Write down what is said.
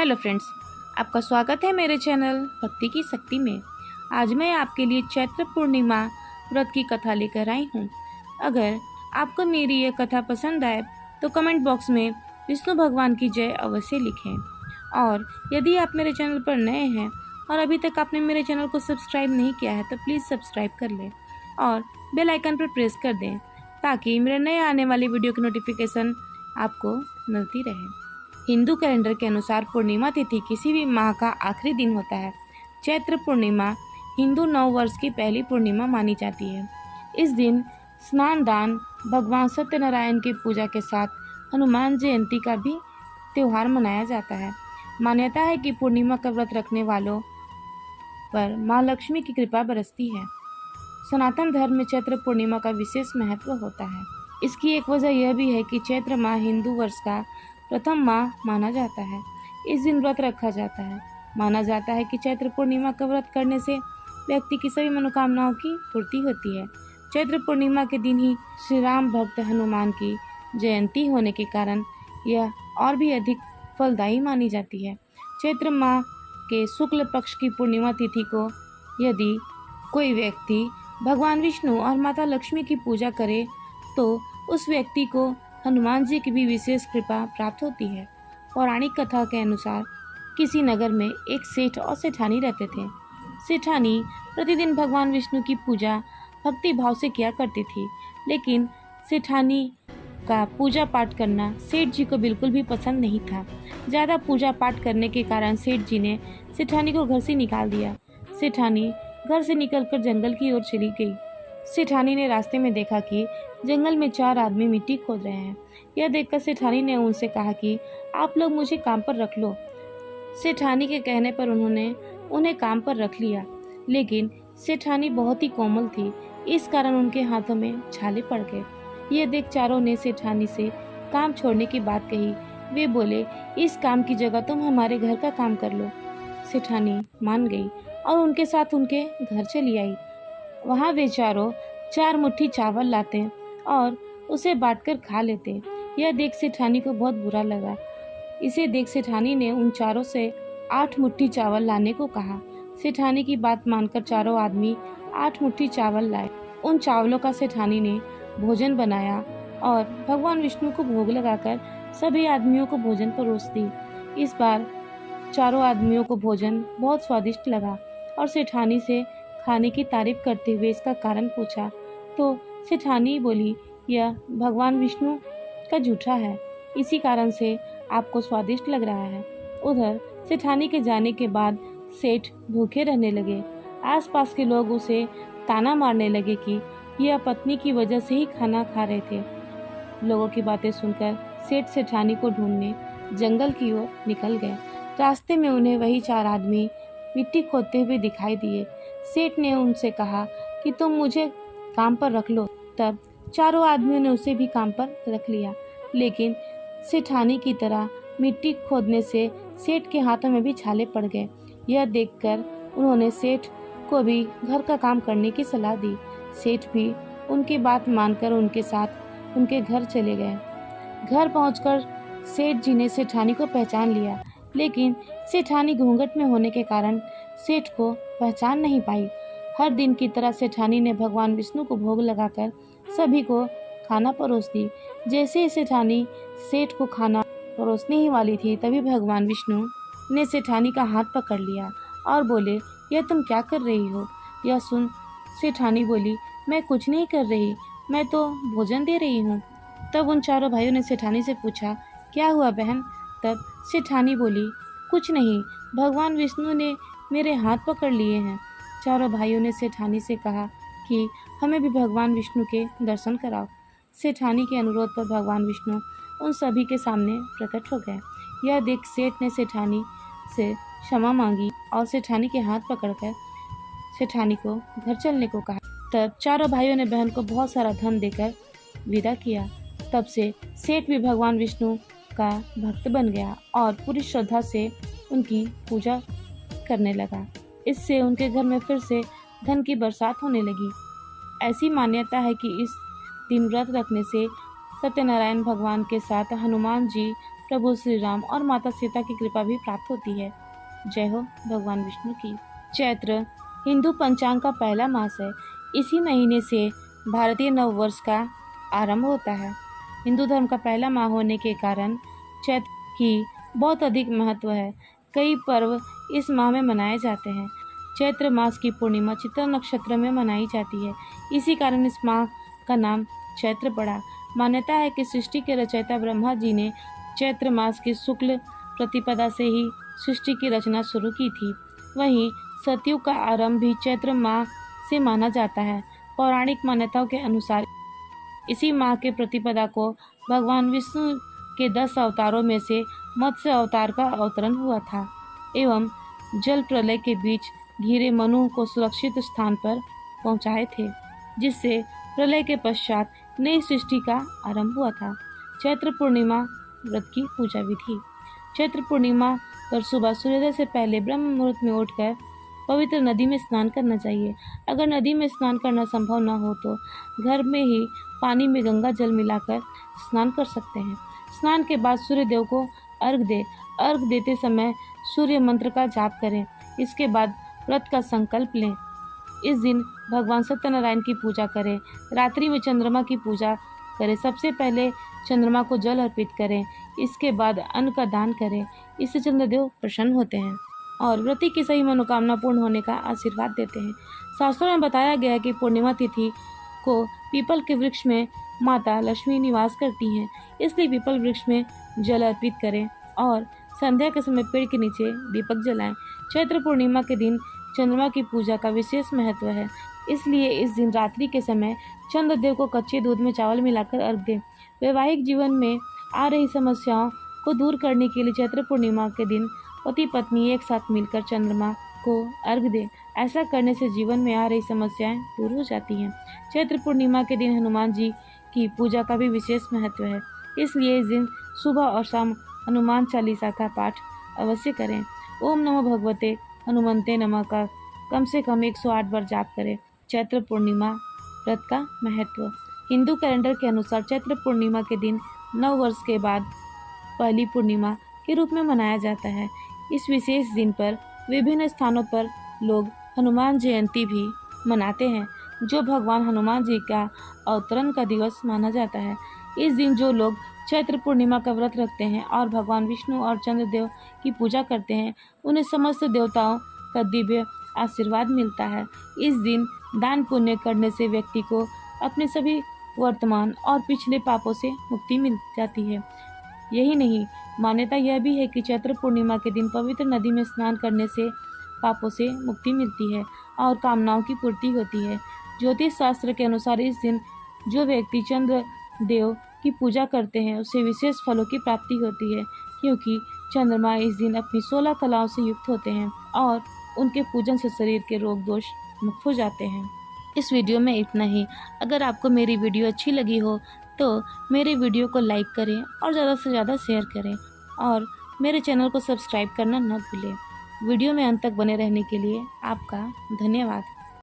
Hello friends, आपका स्वागत है मेरे चैनल भक्ति की शक्ति में। आज मैं आपके लिए चैत्र पूर्णिमा व्रत की कथा लेकर आई हूँ। अगर आपको मेरी ये कथा पसंद आए तो कमेंट बॉक्स में विष्णु भगवान की जय अवश्य लिखें। और यदि आप मेरे चैनल पर नए हैं और अभी तक आपने मेरे चैनल को सब्सक्राइब नहीं किया है तो प्लीज़ सब्सक्राइब कर लें और बेल आइकन पर प्रेस कर दें ताकि मेरे नए आने वाली वीडियो की नोटिफिकेशन आपको मिलती रहे। हिंदू कैलेंडर के अनुसार पूर्णिमा तिथि किसी भी माह का आखिरी दिन होता है। चैत्र पूर्णिमा हिंदू नव वर्ष की पहली पूर्णिमा मानी जाती है। इस दिन स्नान दान, भगवान सत्यनारायण की पूजा के साथ हनुमान जयंती का भी त्यौहार मनाया जाता है। मान्यता है कि पूर्णिमा का व्रत रखने वालों पर माँ लक्ष्मी की कृपा बरसती है। सनातन धर्म में चैत्र पूर्णिमा का विशेष महत्व होता है। इसकी एक वजह यह भी है कि चैत्र माह हिंदू वर्ष का प्रथम माह माना जाता है। इस दिन व्रत रखा जाता है। माना जाता है कि चैत्र पूर्णिमा का व्रत करने से व्यक्ति की सभी मनोकामनाओं की पूर्ति होती है। चैत्र पूर्णिमा के दिन ही श्री राम भक्त हनुमान की जयंती होने के कारण यह और भी अधिक फलदायी मानी जाती है। चैत्र माह के शुक्ल पक्ष की पूर्णिमा तिथि को यदि कोई व्यक्ति भगवान विष्णु और माता लक्ष्मी की पूजा करे तो उस व्यक्ति को हनुमान जी की भी विशेष कृपा प्राप्त होती है। पौराणिक कथा के अनुसार किसी नगर में एक सेठ और सेठानी रहते थे। सेठानी प्रतिदिन भगवान विष्णु की पूजा भक्ति भाव से किया करती थी, लेकिन सेठानी का पूजा पाठ करना सेठ जी को बिल्कुल भी पसंद नहीं था। ज़्यादा पूजा पाठ करने के कारण सेठ जी ने सेठानी को घर से निकाल दिया। सेठानी घर से निकलकर जंगल की ओर चली गई। सेठानी ने रास्ते में देखा कि जंगल में 4 आदमी मिट्टी खोद रहे हैं। यह देखकर सेठानी ने उनसे कहा कि आप लोग मुझे काम पर रख लो। सेठानी के कहने पर उन्होंने उन्हें काम पर रख लिया, लेकिन सेठानी बहुत ही कोमल थी, इस कारण उनके हाथों में छाले पड़ गए। यह देख चारों ने सेठानी से काम छोड़ने की बात कही। वे बोले, इस काम की जगह तुम हमारे घर का काम कर लो। सेठानी मान गई और उनके साथ उनके घर चली आई। वहाँ वे चारों 4 मुट्ठी चावल लाते और उसे बांटकर खा लेते। यह देख सेठानी को बहुत बुरा लगा। इसे देख सेठानी ने उन चारों से 8 मुट्ठी चावल लाने को कहा। सेठानी की बात मानकर चारों आदमी 8 मुट्ठी चावल लाए। उन चावलों का सेठानी ने भोजन बनाया और भगवान विष्णु को भोग लगाकर सभी आदमियों को भोजन परोस दी। इस बार चारों आदमियों को भोजन बहुत स्वादिष्ट लगा और सेठानी से खाने की तारीफ करते हुए इसका कारण पूछा तो सेठानी बोली, यह भगवान विष्णु का जूठा है, इसी कारण से आपको स्वादिष्ट लग रहा है। उधर सेठानी के जाने के बाद सेठ भूखे रहने लगे। आसपास के लोग उसे ताना मारने लगे कि यह पत्नी की वजह से ही खाना खा रहे थे। लोगों की बातें सुनकर सेठ सेठानी को ढूंढने जंगल की ओर निकल गए। रास्ते में उन्हें वही 4 आदमी मिट्टी खोदते हुए दिखाई दिए। सेठ ने उनसे कहा कि तुम मुझे काम पर रख लो। तब चारों आदमियों ने उसे भी काम पर रख लिया, लेकिन सेठानी की तरह मिट्टी खोदने से सेठ के हाथों में भी छाले पड़ गए। यह देखकर उन्होंने सेठ को भी घर का काम करने की सलाह दी। सेठ भी उनकी बात मानकर उनके साथ उनके घर चले गए। घर पहुंचकर सेठ जी ने सेठानी को पहचान लिया, लेकिन सेठानी घूंघट में होने के कारण सेठ को पहचान नहीं पाई। हर दिन की तरह सेठानी ने भगवान विष्णु को भोग लगाकर सभी को खाना परोस दी। जैसे ही सेठानी सेठ को खाना परोसने ही वाली थी, तभी भगवान विष्णु ने सेठानी का हाथ पकड़ लिया और बोले, यह तुम क्या कर रही हो? यह सुन सेठानी बोली, मैं कुछ नहीं कर रही, मैं तो भोजन दे रही हूँ। तब उन चारों भाइयों ने सेठानी से पूछा, क्या हुआ बहन? तब सेठानी बोली, कुछ नहीं, भगवान विष्णु ने मेरे हाथ पकड़ लिए हैं। चारों भाइयों ने सेठानी से कहा कि हमें भी भगवान विष्णु के दर्शन कराओ। सेठानी के अनुरोध पर भगवान विष्णु उन सभी के सामने प्रकट हो गए। यह देख सेठ ने सेठानी से क्षमा मांगी और सेठानी के हाथ पकड़कर सेठानी को घर चलने को कहा। तब चारों भाइयों ने बहन को बहुत सारा धन देकर विदा किया। तब से सेठ भी भगवान विष्णु का भक्त बन गया और पूरी श्रद्धा से उनकी पूजा करने लगा। इससे उनके घर में फिर से धन की बरसात होने लगी। ऐसी मान्यता है कि इस दिन व्रत रखने से सत्यनारायण भगवान के साथ हनुमान जी प्रभु श्री राम और माता सीता की कृपा भी प्राप्त होती है। जय हो भगवान विष्णु की। चैत्र हिंदू पंचांग का पहला मास है। इसी महीने से भारतीय नव वर्ष का आरंभ होता है। हिंदू धर्म का पहला माह होने के कारण चैत्र की बहुत अधिक महत्व है। कई पर्व इस माह में मनाए जाते हैं। चैत्र मास की पूर्णिमा चित्रा नक्षत्र में मनाई जाती है। इसी कारण इस माह का नाम चैत्र पड़ा। मान्यता है कि सृष्टि के रचयिता ब्रह्मा जी ने चैत्र मास की शुक्ल प्रतिपदा से ही सृष्टि की रचना शुरू की थी। वहीं सतयुग का आरंभ भी चैत्र माह से माना जाता है। पौराणिक मान्यताओं के अनुसार इसी माह के प्रतिपदा को भगवान विष्णु के 10 अवतारों में से मत्स्य अवतार का अवतरण हुआ था एवं जल प्रलय के बीच घिरे मनु को सुरक्षित स्थान पर पहुंचाए थे, जिससे प्रलय के पश्चात नई सृष्टि का आरंभ हुआ था। चैत्र पूर्णिमा व्रत की पूजा विधि। चैत्र पूर्णिमा पर सुबह सूर्योदय से पहले ब्रह्म मुहूर्त में उठकर पवित्र नदी में स्नान करना चाहिए। अगर नदी में स्नान करना संभव न हो तो घर में ही पानी में गंगा जल मिलाकर स्नान कर सकते हैं। स्नान के बाद सूर्य देव को अर्घ दें। अर्घ देते समय सूर्य मंत्र का जाप करें। इसके बाद व्रत का संकल्प लें। इस दिन भगवान सत्यनारायण की पूजा करें। रात्रि में चंद्रमा की पूजा करें। सबसे पहले चंद्रमा को जल अर्पित करें। इसके बाद अन्न का दान करें। इससे चंद्रदेव प्रसन्न होते हैं और व्रती की सही मनोकामना पूर्ण होने का आशीर्वाद देते हैं। शास्त्रों में बताया गया है कि पूर्णिमा तिथि को पीपल के वृक्ष में माता लक्ष्मी निवास करती हैं, इसलिए पीपल वृक्ष में जल अर्पित करें और संध्या के समय पेड़ के नीचे दीपक जलाएं। चैत्र पूर्णिमा के दिन चंद्रमा की पूजा का विशेष महत्व है, इसलिए इस दिन रात्रि के समय चंद्रदेव को कच्चे दूध में चावल मिलाकर अर्घ दें। वैवाहिक जीवन में आ रही समस्याओं को दूर करने के लिए चैत्र पूर्णिमा के दिन पति पत्नी एक साथ मिलकर चंद्रमा को अर्घ दें। ऐसा करने से जीवन में आ रही समस्याएं दूर हो जाती हैं। चैत्र पूर्णिमा के दिन हनुमान जी की पूजा का भी विशेष महत्व है, इसलिए इस दिन सुबह और शाम हनुमान चालीसा का पाठ अवश्य करें। ओम नमो भगवते हनुमंते नमः का कम से कम 108 बार जाप करें। चैत्र पूर्णिमा व्रत का महत्व। हिंदू कैलेंडर के अनुसार चैत्र पूर्णिमा के दिन नव वर्ष के बाद पहली पूर्णिमा के रूप में मनाया जाता है। इस विशेष दिन पर विभिन्न स्थानों पर लोग हनुमान जयंती भी मनाते हैं, जो भगवान हनुमान जी का अवतरण का दिवस माना जाता है। इस दिन जो लोग चैत्र पूर्णिमा का व्रत रखते हैं और भगवान विष्णु और चंद्रदेव की पूजा करते हैं, उन्हें समस्त देवताओं का दिव्य आशीर्वाद मिलता है। इस दिन दान पुण्य करने से व्यक्ति को अपने सभी वर्तमान और पिछले पापों से मुक्ति मिल जाती है। यही नहीं, मान्यता यह भी है कि चैत्र पूर्णिमा के दिन पवित्र नदी में स्नान करने से पापों से मुक्ति मिलती है और कामनाओं की पूर्ति होती है। ज्योतिष शास्त्र के अनुसार इस दिन जो व्यक्ति चंद्र देव की पूजा करते हैं उसे विशेष फलों की प्राप्ति होती है, क्योंकि चंद्रमा इस दिन अपनी 16 कलाओं से युक्त होते हैं और उनके पूजन से शरीर के रोग दोष मुक्त हो जाते हैं। इस वीडियो में इतना ही। अगर आपको मेरी वीडियो अच्छी लगी हो तो मेरे वीडियो को लाइक करें और ज़्यादा से ज़्यादा शेयर करें और मेरे चैनल को सब्सक्राइब करना न भूलें। वीडियो में अंत तक बने रहने के लिए आपका धन्यवाद।